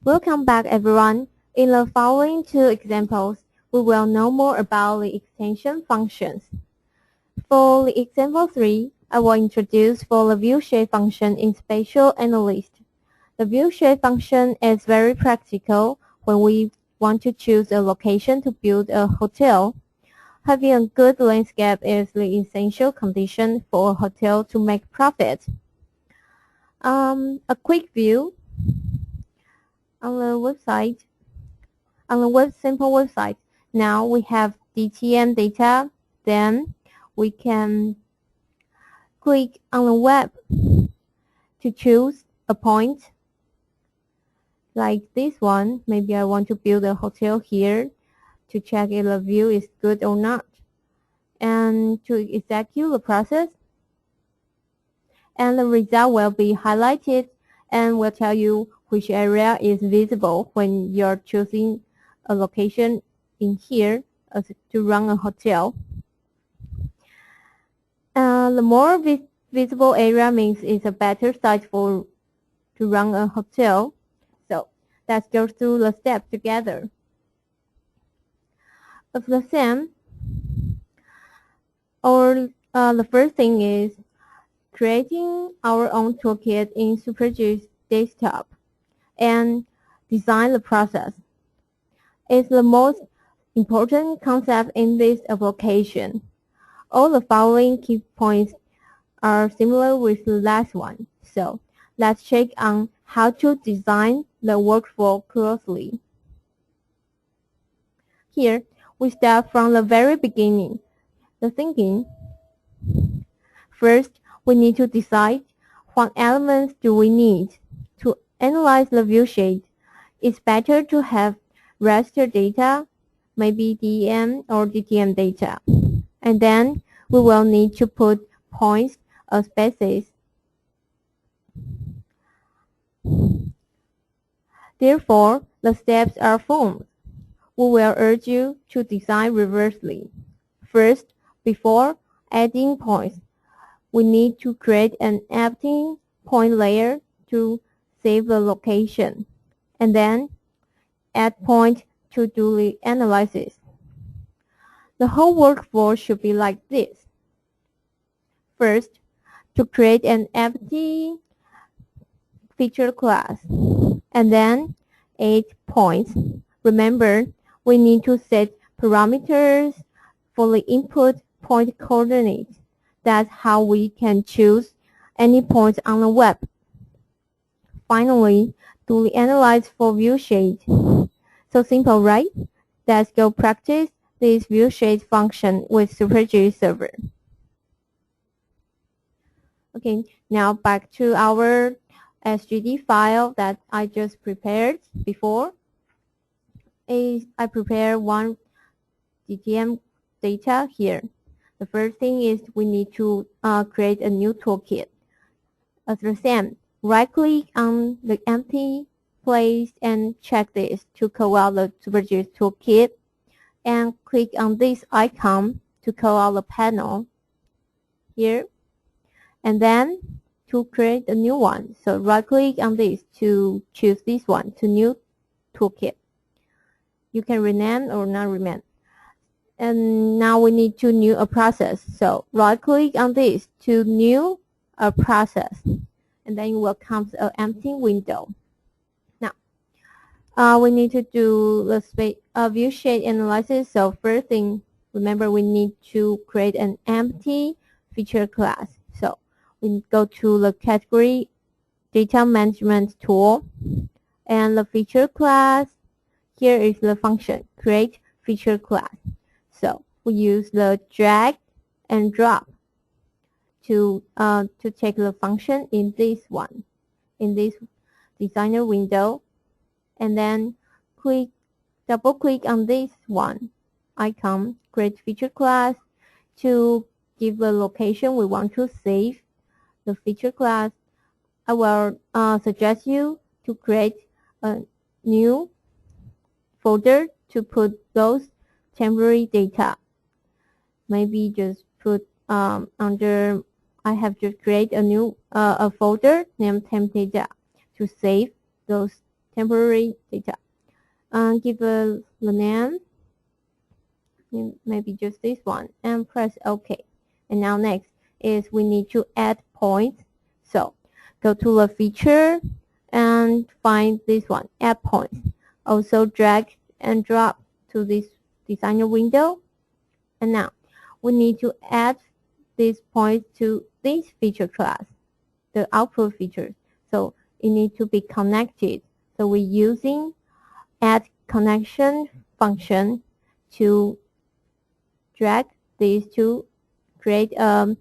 Welcome back everyone. In the following two examples, we will know more about the extension functions. For the example 3, I will introduce for the viewshed function in Spatial Analyst. The viewshed function is very practical when we want to choose a location to build a hotel. Having a good landscape is the essential condition for a hotel to make profit. A quick view on the website, simple website. Now we have DTM data. Then we can click on the web to choose a point like this one. Maybe I want to build a hotel here to check if the view is good or not, and to execute the process. And the result will be highlighted and will tell you which area is visible when you're choosing a location in here to run a hotel. The more visible area means it's a better site to run a hotel. So let's go through the steps together. Of the same, the first thing is creating our own toolkit in SuperGIS Desktop and design the process. It's the most important concept in this application. All the following key points are similar with the last one. So let's check on how to design the workflow closely. Here, we start from the very beginning, the thinking. First, we need to decide what elements do we need. To analyze the viewshed, it's better to have raster data, maybe DEM or DTM data. And then we will need to put points or spaces. Therefore, the steps are formed. We will urge you to design reversely. First, before adding points, we need to create an empty point layer to save the location, and then add point to do the analysis. The whole workflow should be like this. First, to create an empty feature class, and then add points. Remember, we need to set parameters for the input point coordinates. That's how we can choose any points on the web. Finally, do the analyze for viewshed. So simple, right? Let's go practice this viewshed function with SuperGIS Server. Okay, now back to our SGD file that I just prepared before. I prepared one DTM data here. The first thing is we need to create a new toolkit. As the same, right-click on the empty place and check this to call out the SuperGIS toolkit, and click on this icon to call out the panel here, and then to create a new one. So right-click on this to choose this one to new toolkit. You can rename or not rename. And now we need to new a process. So right click on this to new a process, and then it will come an empty window. Now we need to do the viewshed analysis. So first thing, remember we need to create an empty feature class. So we go to the category data management tool, and the feature class. Here is the function create feature class. So we use the drag and drop to take the function in this one, in this designer window, and then double click on this one icon, create feature class, to give the location we want to save the feature class. I will suggest you to create a new folder to put those temporary data. Maybe just put under, I have just create a new a folder named temp data to save those temporary data. Give the name, maybe just this one, and press OK. And now next is we need to add points. So go to the feature and find this one, add points. Also drag and drop to this designer window. And now we need to add these points to this feature class, the output features. So it needs to be connected. So we're using add connection function to drag these to create a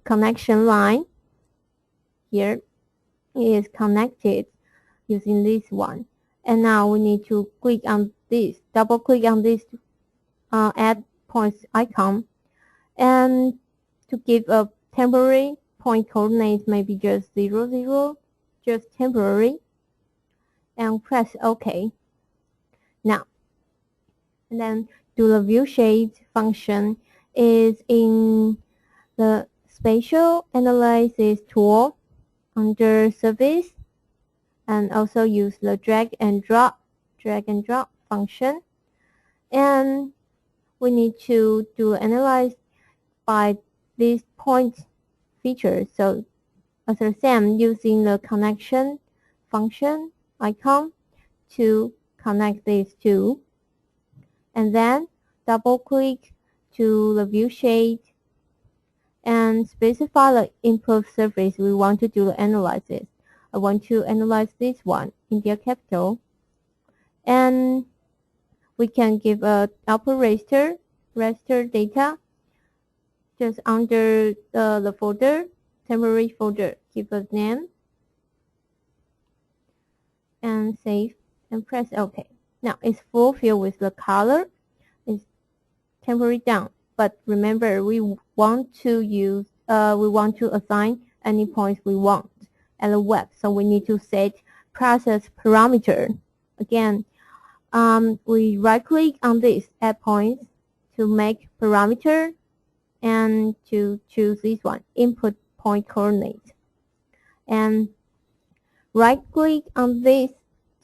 connection line. Here it is connected using this one. And now we need to click on this, double click on this add points icon, and to give a temporary point coordinates, maybe just 0, 0, just temporary, and press OK. Now, and then do the viewshed function is in the Spatial Analysis tool under Service, and also use the drag and drop function. And we need to do analyze by these point features. So as the same, using the connection function icon to connect these two, and then double click to the viewshed and specify the input surface we want to do the analysis. I want to analyze this one, India capital, and we can give a output raster data just under the folder, temporary folder. Give a name and save and press OK. Now it's fulfilled with the color. It's temporary down, but remember we want to use we want to assign any points we want at the web. So we need to set process parameter. Again, we right click on this add points to make parameter and to choose this one, input point coordinate. And right click on this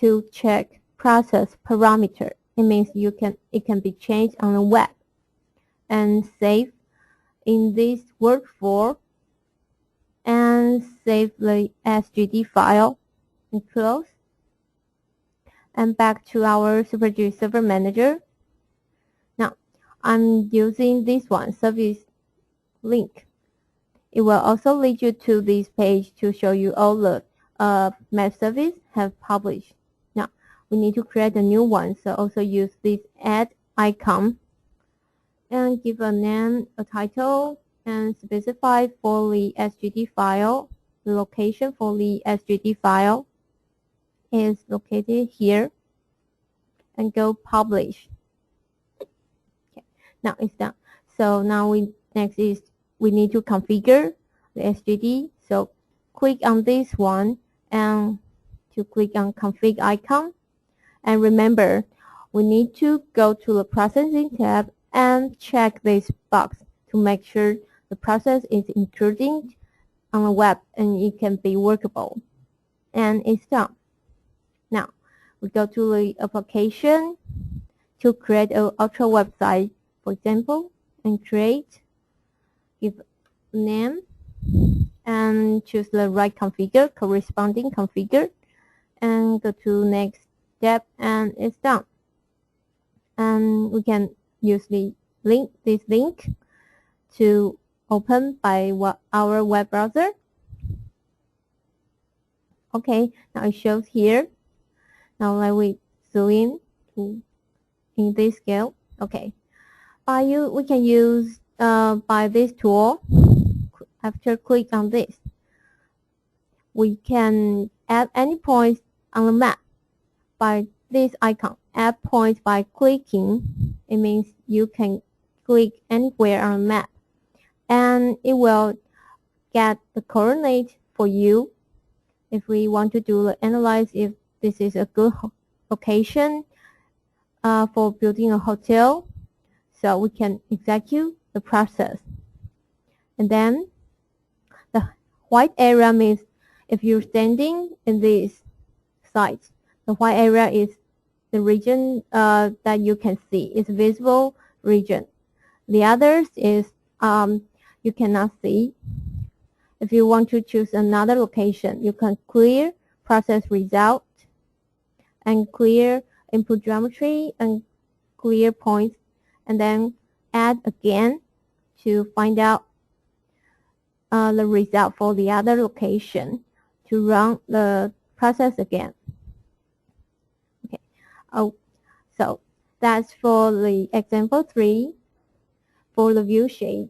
to check process parameter. It means it can be changed on the web. And save in this workflow and save the SGD file and close. And back to our SuperGIS Server Manager. Now, I'm using this one, service link. It will also lead you to this page to show you all the map service have published. Now, we need to create a new one, so also use this add icon and give a name, a title, and specify for the SGD file. The location for the SGD file is located here, and go publish. Okay, now it's done. So now next is we need to configure the SGD. So click on this one and to click on config icon. And remember, we need to go to the processing tab and check this box to make sure the process is included on the web and it can be workable. And it's done. Now, we go to the application to create an ultra website, for example, and create, give name, and choose the right configure, corresponding configure, and go to next step, and it's done. And we can use this link to open by our web browser. Okay, now it shows here. Now let me zoom in this scale. Okay, we can use by this tool. After click on this, we can add any points on the map by this icon. Add points by clicking. It means you can click anywhere on the map, and it will get the coordinate for you. If we want to do the analyze if this is a good location for building a hotel, so we can execute the process. And then the white area means if you're standing in this site, The white area is the region that you can see. It's visible region. The others is you cannot see. If you want to choose another location, you can clear process result and clear input geometry and clear points, and then add again to find out the result for the other location to run the process again. Okay. Oh, so that's for the example 3 for the view shade.